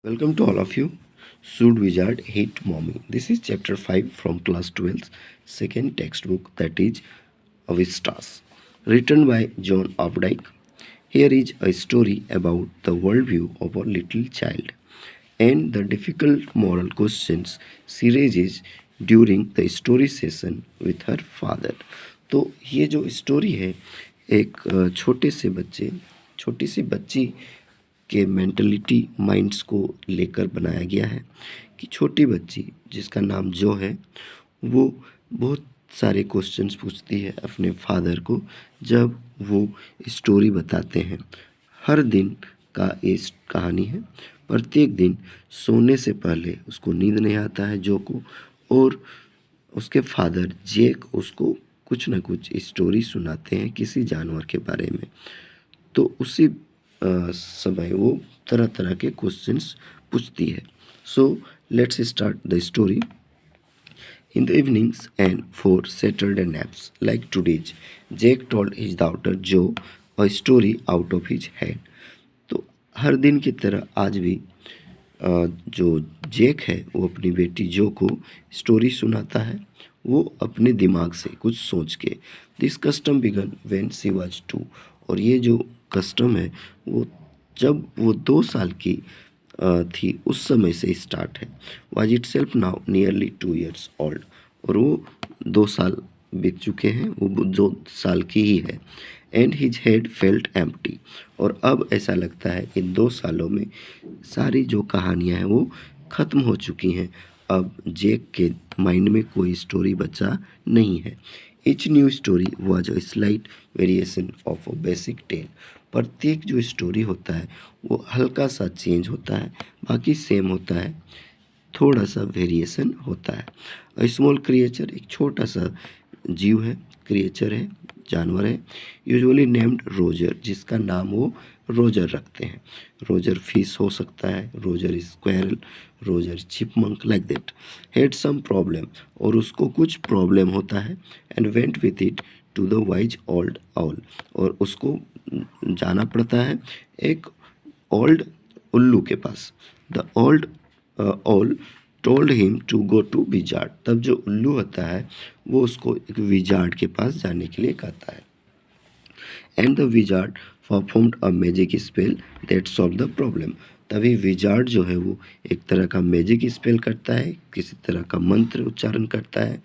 Welcome to all of you. Should Wizard Hate Mommy? This is chapter 5 from class 12's second textbook, that is Avistas, written by John Updike. Here is a story about the worldview of a little child and the difficult moral questions she raises during the story session with her father. तो ये जो story है एक छोटी सी बच्ची के mentality minds को लेकर बनाया गया है कि छोटी बच्ची जिसका नाम जो है वो बहुत सारे क्वेश्चंस पूछती है अपने फादर को जब वो स्टोरी बताते हैं। हर दिन का ये कहानी है। प्रत्येक दिन सोने से पहले उसको नींद नहीं आता है जो को, और उसके फादर जेक उसको कुछ ना कुछ स्टोरी सुनाते हैं किसी जानवर के बारे में। तो उसी समय वो तरह तरह के क्वेश्चंस पूछती है। So let's start the story. In the evenings and for Saturday naps like today's, Jake told his daughter Jo a story out of his head. तो हर दिन की तरह आज भी जो जेक है वो अपनी बेटी जो को स्टोरी सुनाता है, वो अपने दिमाग से कुछ सोच के। This custom began when she was 2, और ये जो कस्टम है वो जब वो 2 साल की थी उस समय से स्टार्ट है। Was it self now nearly 2 years old, और वो 2 साल बीत चुके हैं, वो 2 साल की ही है। And his head felt empty, और अब ऐसा लगता है कि 2 सालों में सारी जो कहानियाँ हैं वो ख़त्म हो चुकी हैं। अब जेक के माइंड में कोई स्टोरी बचा नहीं है। Each new story was a slight variation of a basic tale. प्रत्येक जो स्टोरी होता है वो हल्का सा चेंज होता है, बाकी सेम होता है, थोड़ा सा वेरिएशन होता है। अ स्मॉल क्रिएचर, एक छोटा सा जीव है, क्रिएचर है, जानवर है, यूजुअली नेम्ड रोजर, जिसका नाम वो रोजर रखते हैं। रोजर फिश हो सकता है, Roger squirrel, Roger chipmunk, like that. Had some problem, और उसको कुछ प्रॉब्लम होता है। And went with it to the wise old owl, और उसको जाना पड़ता है एक ओल्ड उल्लू के पास। The old owl told him to go to wizard, तब जो उल्लू होता है वो उसको एक विजार्ड के पास जाने के लिए कहता है। And the wizard performed a magic spell that solve the problem, तभी विजार्ड जो है वो एक तरह का मैजिक स्पेल करता है, किसी तरह का मंत्र उच्चारण करता है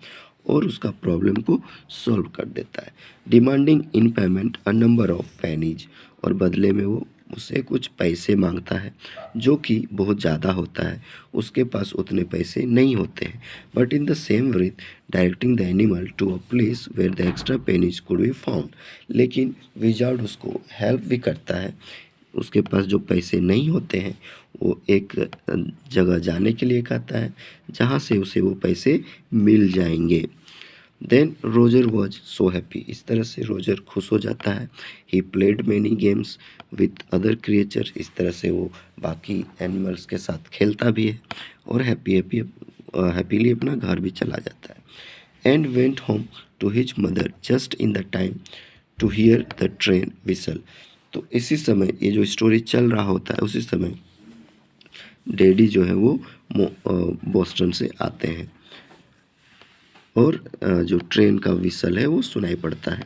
और उसका प्रॉब्लम को सॉल्व कर देता है। Demanding in payment a number of pennies, और बदले में वो उससे कुछ पैसे मांगता है जो कि बहुत ज़्यादा होता है, उसके पास उतने पैसे नहीं होते हैं। But in the same breath directing the animal to a place where the extra pennies could be found, लेकिन विजार्ड उसको हेल्प भी करता है। उसके पास जो पैसे नहीं होते हैं वो एक जगह जाने के लिए कहता है जहाँ से उसे वो पैसे मिल जाएंगे। Then Roger was so happy, इस तरह से रोजर खुश हो जाता है। He played many games with other creature, इस तरह से वो बाकी एनिमल्स के साथ खेलता भी है और हैप्पीली अपना घर भी चला जाता है। And went home to his mother just in the time to hear the train whistle, तो इसी समय ये जो स्टोरी चल रहा होता है उसी समय डैडी जो है वो बोस्टन से आते हैं और जो ट्रेन का विसल है वो सुनाई पड़ता है।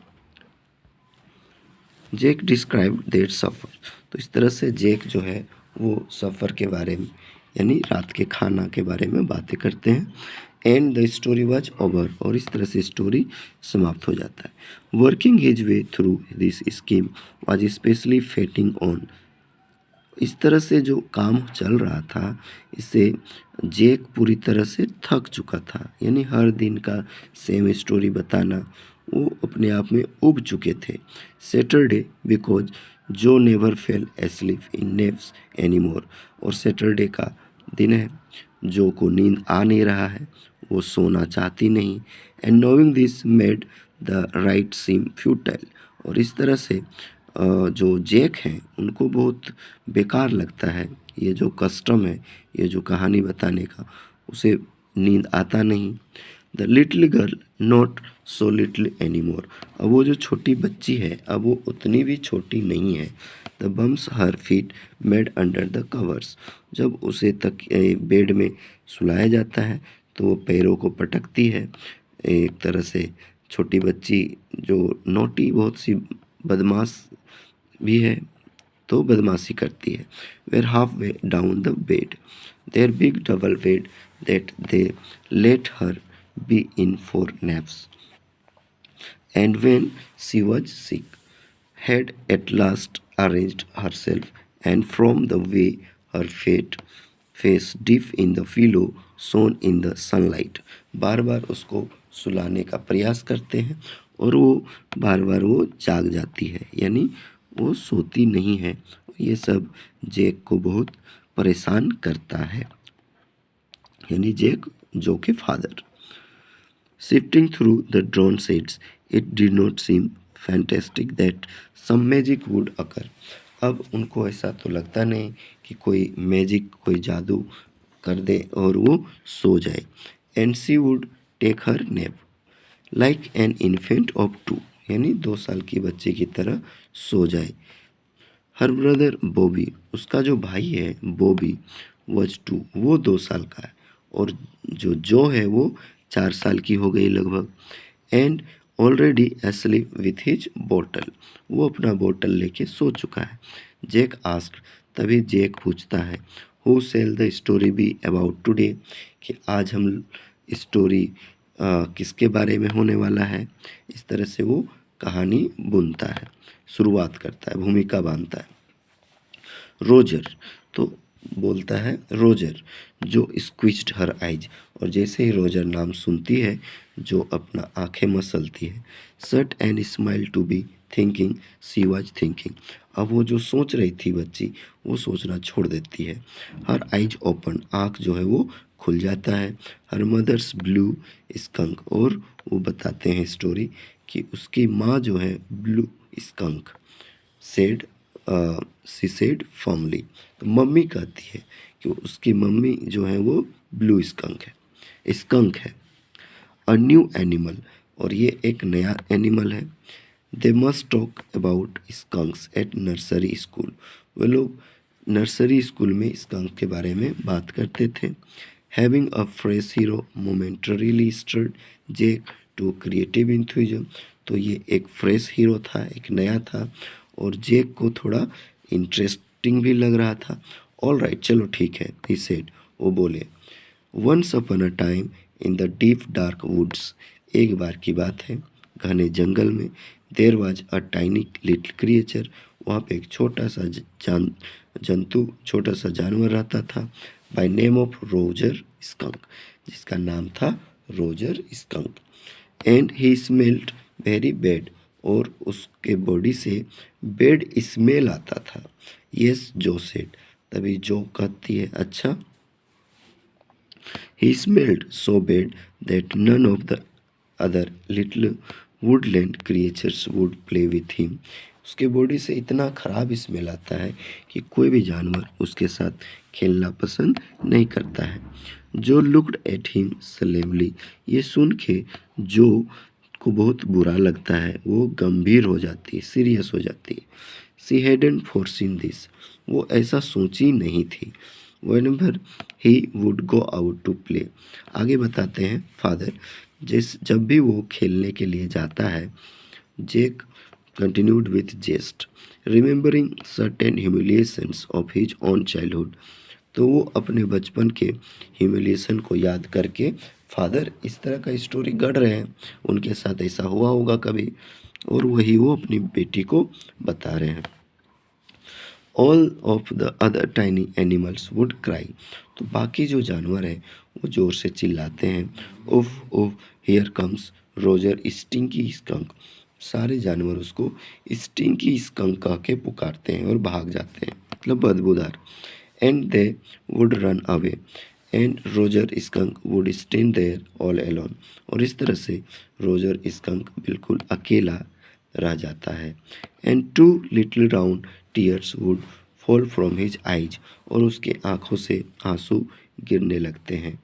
जेक डिस्क्राइब देयर सफ़र, तो इस तरह से जेक जो है वो सफ़र के बारे में यानी रात के खाना के बारे में बातें करते हैं। And the story was over, और इस तरह से स्टोरी समाप्त हो जाता है। Working his way through this scheme was specially fatiguing on, इस तरह से जो काम चल रहा था इससे जेक पूरी तरह से थक चुका था, यानी हर दिन का सेम स्टोरी बताना वो अपने आप में उब चुके थे। सैटरडे बिकॉज जो नेवर फेल एस्लीप इन नेप्स एनीमोर, और सैटरडे का दिन है, जो को नींद आ नहीं रहा है, वो सोना चाहती नहीं। And knowing this made the right seem futile, और इस तरह से जो जेक हैं उनको बहुत बेकार लगता है ये जो कस्टम है, ये जो कहानी बताने का, उसे नींद आता नहीं। The little girl not so little any more, अब वो जो छोटी बच्ची है अब वो उतनी भी छोटी नहीं है। The bumps her feet made under the covers. जब उसे तक बेड में सुलाया जाता है तो वो पैरों को पटकती है। एक तरह से छोटी बच्ची जो नोटी बहुत सी बदमाश भी है तो बदमाशी करती है। Where half way down the bed their big double bed that they let her be in for naps and when she was sick had at last arranged herself and from the way her face deep in the pillow shone in the sunlight। बार बार उसको सुलाने का प्रयास करते हैं और वो बार बार वो जाग जाती है, यानी वो सोती नहीं है। ये सब जैक को बहुत परेशान करता है, यानी जैक जो के father. Sifting through the drawn shades, it did not seem fantastic that some magic would occur। अब उनको ऐसा तो लगता नहीं कि कोई मैजिक, कोई जादू कर दे और वो सो जाए। And she would take her nap like an infant of 2, यानी 2 साल की बच्चे की तरह सो जाए। हर ब्रदर बॉबी, उसका जो भाई है बॉबी, वॉज 2, वो 2 साल का है। और जो है वो 4 साल की हो गई लगभग। And already asleep with his bottle, वो अपना बोतल लेके सो चुका है। जैक आस्क्ड, तभी जैक पूछता है, who shall the story be about today, कि आज हम स्टोरी किसके बारे में होने वाला है। इस तरह से वो कहानी बुनता है, शुरुआत करता है, भूमिका बांधता है। रोजर, तो बोलता है रोजर जो स्क्विज्ड हर आइज, और जैसे ही रोजर नाम सुनती है जो अपना आंखें मसलती है। Sat and smile to be thinking she was thinking, अब वो जो सोच रही थी बच्ची वो सोचना छोड़ देती है। हर आइज ओपन, आँख जो है वो खुल जाता है। हर मदर्स ब्लू स्कंक, और वो बताते हैं स्टोरी कि उसकी माँ जो है blue skunk said she said formally, तो मम्मी कहती है कि उसकी मम्मी जो है वो ब्लू स्कंक है। अ न्यू एनिमल, और ये एक नया एनिमल है। They must talk about skunks at nursery school, वे लोग नर्सरी स्कूल में स्कंक के बारे में बात करते थे। Having a fresh hero momentarily stirred Jack to creative enthusiasm, तो ये एक फ्रेश हीरो था, एक नया था, और जैक को थोड़ा इंटरेस्टिंग भी लग रहा था। ऑल राइट, चलो ठीक है, ही सेड, वो बोले। Once upon a time in the deep dark woods, एक बार की बात है घने जंगल में। There was a tiny little creature, वहाँ पे एक छोटा सा जंतु, छोटा सा जानवर रहता था। By name of Roger skunk, जिसका नाम था Roger skunk. And he smelled very bad, और उसके बॉडी से बैड स्मेल आता था। यस जो सेड, तभी जो कहती है, अच्छा। He smelled so bad that none of the other little woodland creatures would play with him। उसके बॉडी से इतना खराब स्मेल आता है कि कोई भी जानवर उसके साथ खेलना पसंद नहीं करता है। जो लुक्ड एट हिम सलेमली, ये सुन के जो को बहुत बुरा लगता है, वो गंभीर हो जाती है, सीरियस हो जाती है। सी हैडंट फोरसीन दिस, वो ऐसा सोची नहीं थी। Whenever he would go out to play, आगे बताते हैं फादर, जब भी वो खेलने के लिए जाता है, Jack continued with jest, remembering certain humiliations of his own childhood, तो वो अपने बचपन के ह्यूमिलिएशन को याद करके, फादर इस तरह का स्टोरी गढ़ रहे हैं, उनके साथ ऐसा हुआ होगा कभी, और वही वो अपनी बेटी को बता रहे हैं। All of the other tiny animals would cry, तो बाकी जो जानवर हैं वो ज़ोर से चिल्लाते हैं, उफ उफ here comes Roger stinky skunk, सारे जानवर उसको स्टिंकी स्कंक कह के पुकारते हैं और भाग जाते हैं, मतलब बदबूदार। And they would run away and Roger skunk would stand there all alone, और इस तरह से रोजर स्कंक बिल्कुल अकेला रह जाता है। And 2 little round tears would fall from his eyes, और उसके आँखों से आंसू गिरने लगते हैं।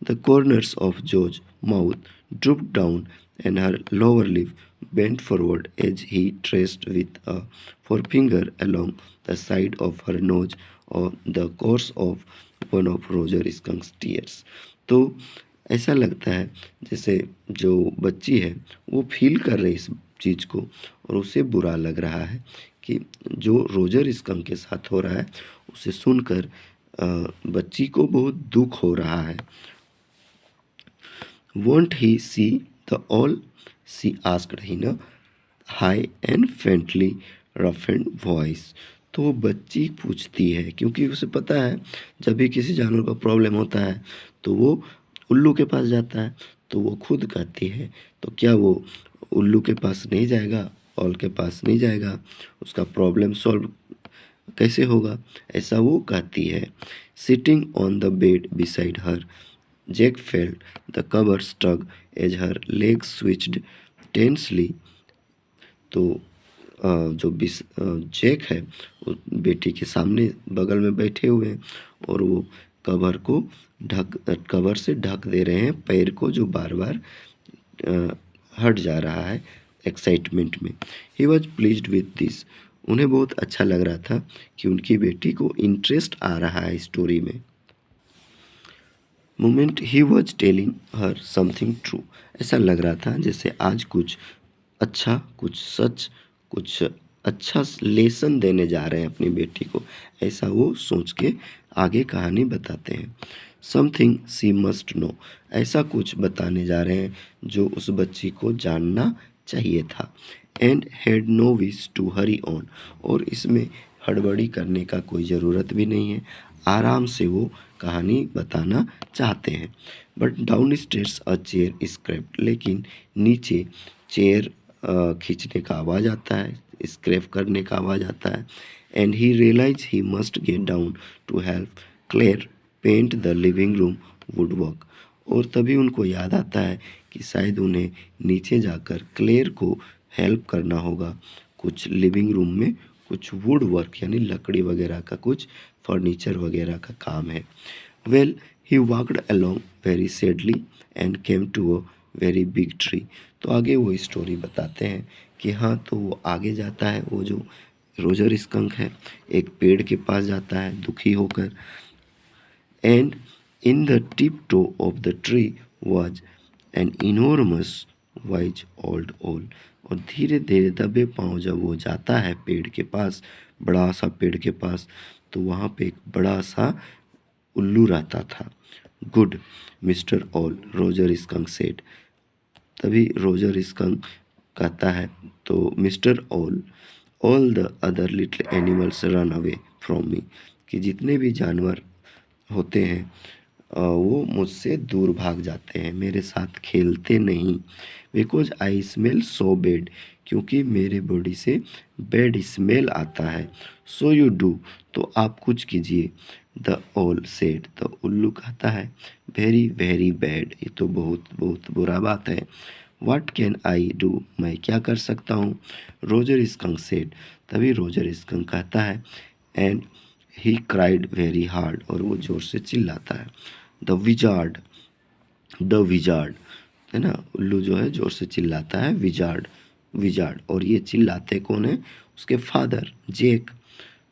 The corners of George mouth drupe down and her lower lip bent forward as he traced with a forefinger along the side of her nose on the course of one of Roger Skunk's tears. तो ऐसा लगता है जैसे जो बच्ची है वो feel कर रही इस चीज़ को और उसे बुरा लग रहा है कि जो रोजर स्कंक के साथ हो रहा है उसे सुनकर बच्ची को बहुत दुख हो रहा है। Won't he see the all? She asked in a high and faintly roughened voice. तो बच्ची पूछती है क्योंकि उसे पता है जब भी किसी जानवर का प्रॉब्लम होता है तो वो उल्लू के पास जाता है। तो वो खुद कहती है तो क्या वो उल्लू के पास नहीं जाएगा, ऑल के पास नहीं जाएगा, उसका प्रॉब्लम सॉल्व कैसे होगा, ऐसा वो कहती है। Sitting on the bed beside her, Jack felt the cover tug as her legs switched tensely. तो जो जैक है वो बेटी के सामने बगल में बैठे हुए हैं और वो कवर से ढक दे रहे हैं पैर को जो बार बार हट जा रहा है एक्साइटमेंट में। He was pleased with this, उन्हें बहुत अच्छा लग रहा था कि उनकी बेटी को इंटरेस्ट आ रहा है स्टोरी में। Moment he was telling her something true, ऐसा लग रहा था जैसे आज कुछ अच्छा, कुछ सच, कुछ अच्छा लेसन देने जा रहे हैं अपनी बेटी को, ऐसा वो सोच के आगे कहानी बताते हैं। समथिंग सी मस्ट नो, ऐसा कुछ बताने जा रहे हैं जो उस बच्ची को जानना चाहिए था। And had no wish to hurry on, और इसमें हड़बड़ी करने का कोई ज़रूरत भी नहीं है, आराम से वो कहानी बताना चाहते हैं। But down stairs a chair scraped, लेकिन नीचे चेयर खींचने का आवाज़ आता है, स्क्रैप करने का आवाज़ आता है। And he realize he must get down to help Clare paint the living room wood work, और तभी उनको याद आता है कि शायद उन्हें नीचे जाकर क्लेयर को हेल्प करना होगा, कुछ लिविंग रूम में कुछ वुड वर्क यानी लकड़ी वगैरह का कुछ फर्नीचर वगैरह का काम है। Well he walked along very sadly and came to a very big tree. तो आगे वो स्टोरी बताते हैं कि हाँ, तो वो आगे जाता है, वो जो रोजर स्कंक है एक पेड़ के पास जाता है दुखी होकर। And in the tip top of the tree was an enormous wise old owl, और धीरे धीरे दबे पाँव जब वो जाता है पेड़ के पास, बड़ा सा पेड़ के पास, तो वहाँ पे एक बड़ा सा उल्लू रहता था। Good mister all, Roger skunk said. तभी रोजर स्कंक कहता है तो mister all the other little animals run away from me, कि जितने भी जानवर होते हैं वो मुझसे दूर भाग जाते हैं, मेरे साथ खेलते नहीं। Because I smell so bad, क्योंकि मेरे बॉडी से बैड स्मेल आता है। सो यू डू, तो आप कुछ कीजिए। द ऑल सेड, द उल्लू कहता है वेरी वेरी बैड, ये तो बहुत बहुत बुरा बात है। व्हाट कैन आई डू, मैं क्या कर सकता हूँ। रोजर स्कंक सेड, तभी रोजर स्कंक कहता है and he cried very hard, और वो ज़ोर से चिल्लाता है। द विजार्ड है ना, उल्लू जो है ज़ोर से चिल्लाता है विजार्ड विजार्ड, और ये चिल्लाते कौन है, उसके फादर जैक।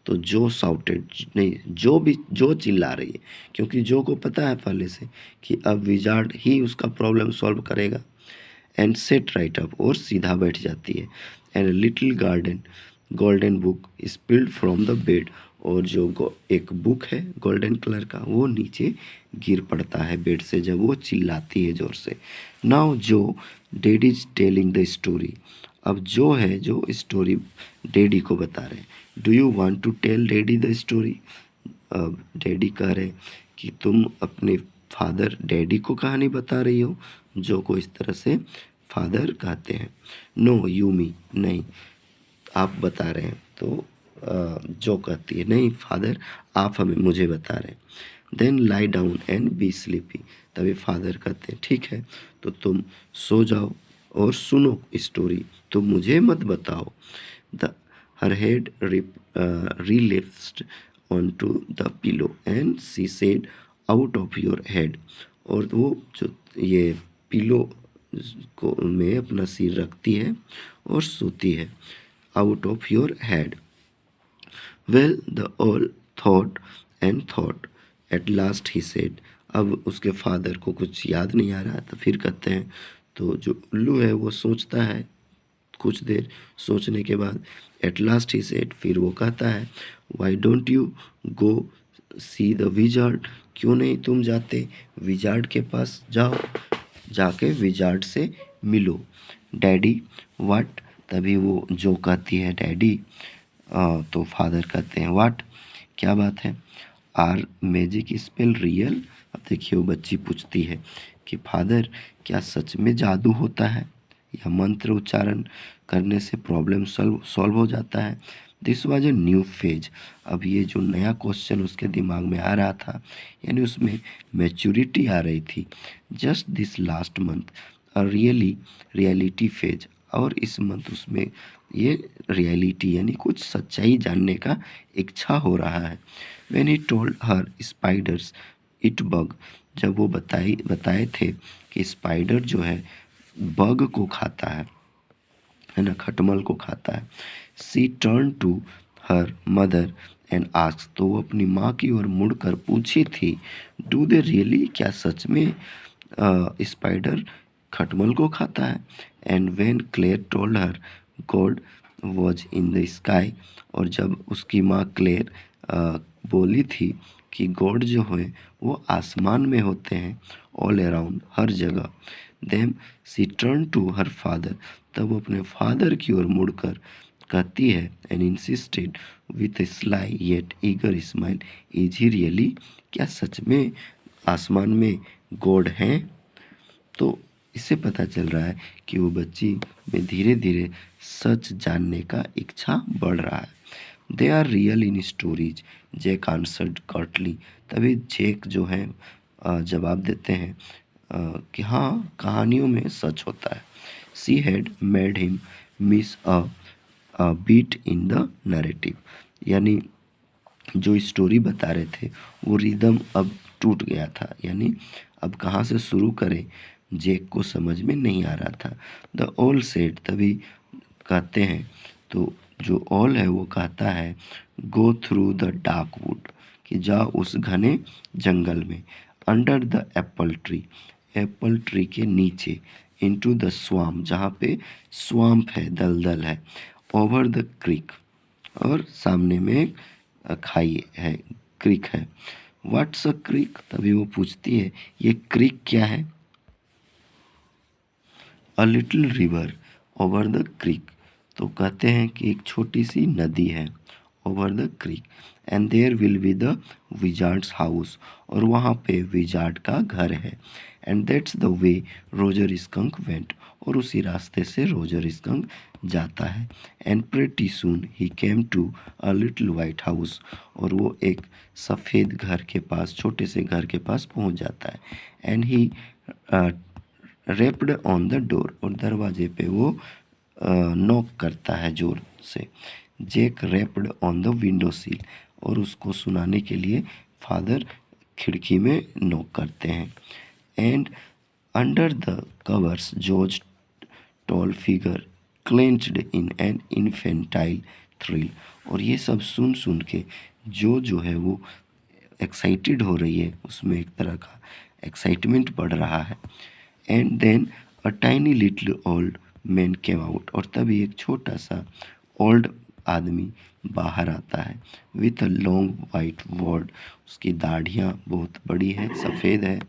तो जो साउटेड, नहीं जो चिल्ला रही है, क्योंकि जो को पता है पहले से कि अब विजार्ड ही उसका प्रॉब्लम सॉल्व करेगा। एंड सेट राइट अप, और सीधा बैठ जाती है। And little golden book spilled from the bed, और जो एक बुक है गोल्डन कलर का वो नीचे गिर पड़ता है बेड से जब वो चिल्लाती है ज़ोर से। नाउ जो daddy is telling the story, अब जो है जो स्टोरी डैडी को बता रहे हैं। Do you want to tell daddy the story, अब डैडी कह रहे कि तुम अपने फादर डैडी को कहानी बता रही हो, जो को इस तरह से फादर कहते हैं। नो यू मी, नहीं आप बता रहे हैं। तो जो कहती है नहीं फादर आप हमें मुझे बता रहे हैं। Then lie down and be sleepy, तभी फादर कहते हैं ठीक है तो तुम सो जाओ और सुनो स्टोरी, तुम मुझे मत बताओ। The her head relifted onto the pillow and she said out of your head, और वो जो ये पिलो को में अपना सिर रखती है और सोती है। Out of your head. Well the all thought and thought at last he said. अब उसके फादर को कुछ याद नहीं आ रहा तो फिर कहते हैं, तो जो उल्लू है वो सोचता है, कुछ देर सोचने के बाद एट लास्ट ही सेड, फिर वो कहता है, why don't you go see the wizard. क्यों नहीं तुम जाते विजार्ड के पास, जाओ जाके विजार्ड से मिलो। Daddy what. तभी वो जो कहती है डैडी, तो फादर कहते हैं व्हाट, क्या बात है। Are magic spell real. अब देखिए वो बच्ची पूछती है कि फादर क्या सच में जादू होता है या मंत्र उच्चारण करने से प्रॉब्लम सॉल्व हो जाता है। This was a new phase. अब ये जो नया क्वेश्चन उसके दिमाग में आ रहा था, यानी उसमें मैच्योरिटी आ रही थी। Just this last month a reality phase. और इस मंथ उसमें ये रियलिटी यानी कुछ सच्चाई जानने का इच्छा हो रहा है। When he told her spiders it bug. जब वो बताए थे कि स्पाइडर जो है बग को खाता है ना, खटमल को खाता है। She turn to her mother and ask. तो वो अपनी माँ की ओर मुड़कर पूछी थी, डू दे रियली, क्या सच में स्पाइडर खटमल को खाता है। And when Clare told her God was in the sky. और जब उसकी माँ क्लेयर बोली थी कि गॉड जो है वो आसमान में होते हैं, ऑल अराउंड, हर जगह। Then she turn to her father. तब वो अपने फादर की ओर मुड़कर कहती है, and insisted with a sly yet eager smile, is he really, क्या सच में आसमान में गॉड हैं। तो इससे पता चल रहा है कि वो बच्ची में धीरे धीरे सच जानने का इच्छा बढ़ रहा है। They are real in stories, Jack answered curtly. तभी जैक जो है जवाब देते हैं कि हाँ, कहानियों में सच होता है। She had made him miss a beat in the narrative. यानी जो स्टोरी बता रहे थे वो रिदम अब टूट गया था, यानी अब कहाँ से शुरू करें जैक को समझ में नहीं आ रहा था। The all said. तभी कहते हैं, तो जो ऑल है वो कहता है, go through the dark would, कि जाओ उस घने जंगल में। Under the Apple tree, Apple tree के नीचे। इनटू द स्वाम्प, जहाँ पे स्वाम्प है, दलदल है। ओवर द क्रीक, और सामने में एक खाई है, क्रीक है। What's a creek. तभी वो पूछती है, ये क्रीक क्या है। A little river over the creek. तो कहते हैं कि एक छोटी सी नदी है, over the creek. And there will be the wizard's house, और वहाँ पे विजार्ड का घर है। And that's the way Roger skunk went, और उसी रास्ते से रोजर स्कंक जाता है। And pretty soon he came to a little white house, और वो एक सफ़ेद घर के पास, छोटे से घर के पास पहुंच जाता है। And he rapped on the door, और दरवाजे पे वो नॉक करता है जोर से। Jack rapped on the window sill, और उसको सुनाने के लिए फादर खिड़की में नॉक करते हैं। And under the covers George tall figure clenched in an infantile thrill. और ये सब सुन सुन के जो है वो एक्साइटेड हो रही है, उसमें एक तरह का एक्साइटमेंट बढ़ रहा है। And then a tiny little old man came out, और तभी एक छोटा सा ओल्ड आदमी बाहर आता है। With a long white word, उसकी दाढ़ियाँ बहुत बड़ी है, सफ़ेद है।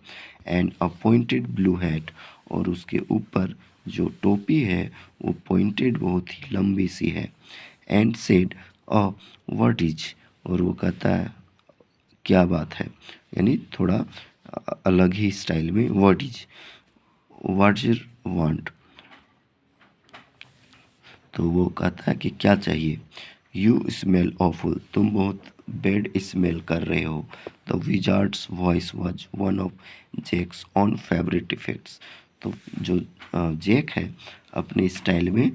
And a pointed blue hat, और उसके ऊपर जो टोपी है वो पॉइंटेड, बहुत ही लंबी सी है। And said a what is, और वो कहता है क्या बात है, यानी थोड़ा अलग ही स्टाइल में, what is, what's your want. तो वो कहता है कि क्या चाहिए। यू स्मेल ऑफुल, तुम बहुत बैड स्मेल कर रहे हो। The wizard's voice was one of Jack's own favourite effects. तो जो जैक है अपने स्टाइल में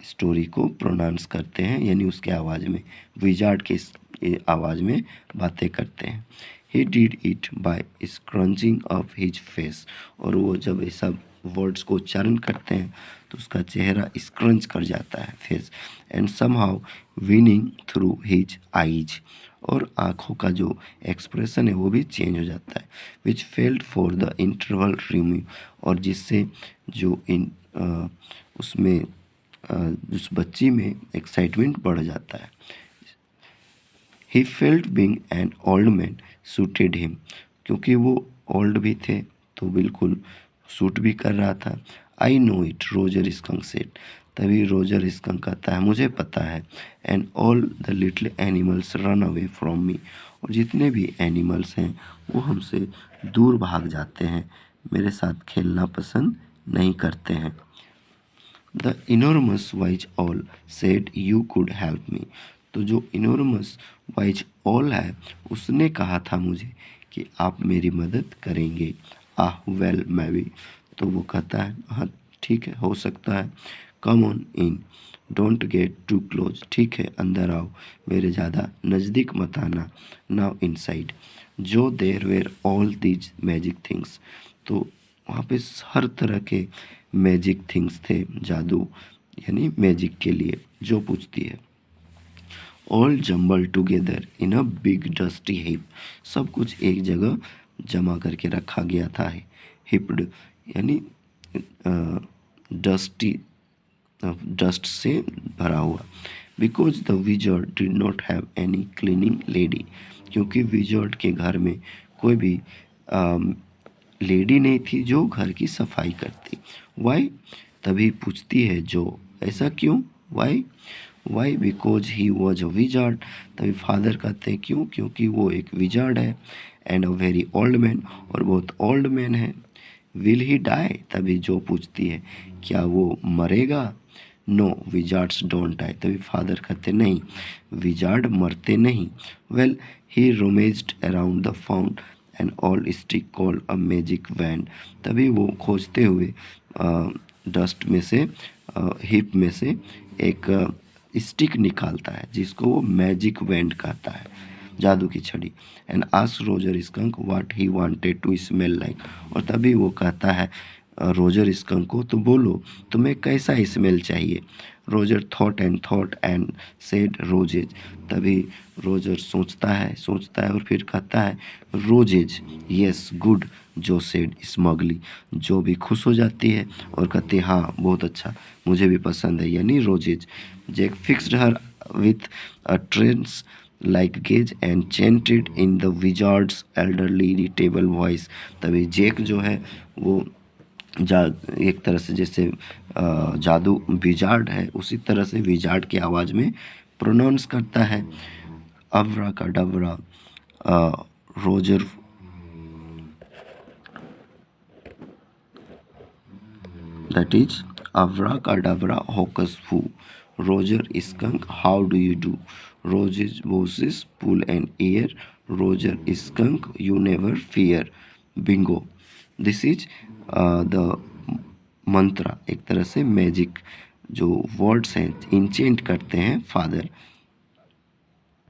स्टोरी को प्रोनाउंस करते हैं, यानी उसके आवाज़ में, विजार्ड के आवाज़ में बातें करते हैं। He did it by scrunching up his face. और वो जब ऐसा वर्ड्स को उच्चारण करते हैं तो उसका चेहरा स्क्रंच कर जाता है face, and somehow winning through his eyes, और आँखों का जो एक्सप्रेशन है वो भी चेंज हो जाता है, which failed for the interval रिम्यू, और जिससे जो उसमें उस बच्ची में एक्साइटमेंट बढ़ जाता है। He felt being an old man suited him, क्योंकि वो ओल्ड भी थे तो बिल्कुल सूट भी कर रहा था। I know it, Roger skunk said, तभी रोजर स्कंक कहता है मुझे पता है। And all the little animals run away from me, और जितने भी एनिमल्स हैं वो हमसे दूर भाग जाते हैं, मेरे साथ खेलना पसंद नहीं करते हैं। The enormous wise all said you could help me, तो जो इनॉर्मस वाइज ऑल है उसने कहा था मुझे कि आप मेरी मदद करेंगे। वेल मैं भी, तो वो कहता है हाँ ठीक है, हो सकता है। Come on in, don't get too close, ठीक है अंदर आओ, मेरे ज़्यादा नज़दीक मत आना। नाउ इनसाइड, जो there were all these magic things, तो वहाँ पे हर तरह के मैजिक थिंग्स थे, जादू यानी मैजिक के लिए। जो पूछती है all jumble together in a big dusty heap, सब कुछ एक जगह जमा करके रखा गया था। हिप्ड यानी डस्टी, डस्ट से भरा हुआ। Because the wizard did not have any cleaning lady, क्योंकि विजर्ड के घर में कोई भी लेडी नहीं थी जो घर की सफाई करती। वाई, तभी पूछती है जो, ऐसा क्यों? Why, why because he was a wizard, तभी फादर कहते हैं क्यों, क्योंकि वो एक विजार्ड है। And a very old man, और बहुत ओल्ड मैन है। विल ही डाई, तभी जो पूछती है क्या वो मरेगा? नो विजार्ड्स डोंट डाई, तभी फादर कहते नहीं विजार्ड मरते नहीं। Well he rummaged around the found and old stick called a magic wand, तभी वो खोजते हुए डस्ट में से हिप में से एक स्टिक निकालता है जिसको वो मैजिक वैंड कहता है, जादू की छड़ी। And ask Roger skunk what he wanted to smell like, और तभी वो कहता है रोजर स्कंक को, तो बोलो तुम्हें कैसा स्मेल चाहिए। Roger thought and said roses, तभी रोजर सोचता है और फिर कहता है रोजेज, यस गुड, जो सेड स्मगली, जो भी खुश हो जाती है और कहती है हाँ बहुत अच्छा, मुझे भी पसंद है, यानी roses. Jack fixed her with a trance like gaze and chanted in the wizard's elderly irritable voice, तभी जैक जो है वो एक तरह से जैसे जादू विजार्ड है उसी तरह से विजार्ड की आवाज़ में प्रोनाउंस करता है। अवरा का Dabra, Roger, that is abracadabra hocus poo, roger skunk how do you do, roger's voices pull an ear, roger skunk you never fear, bingo। This is the mantra, एक तरह से मैजिक जो वर्ड्स हैं इंचेंट करते हैं फादर।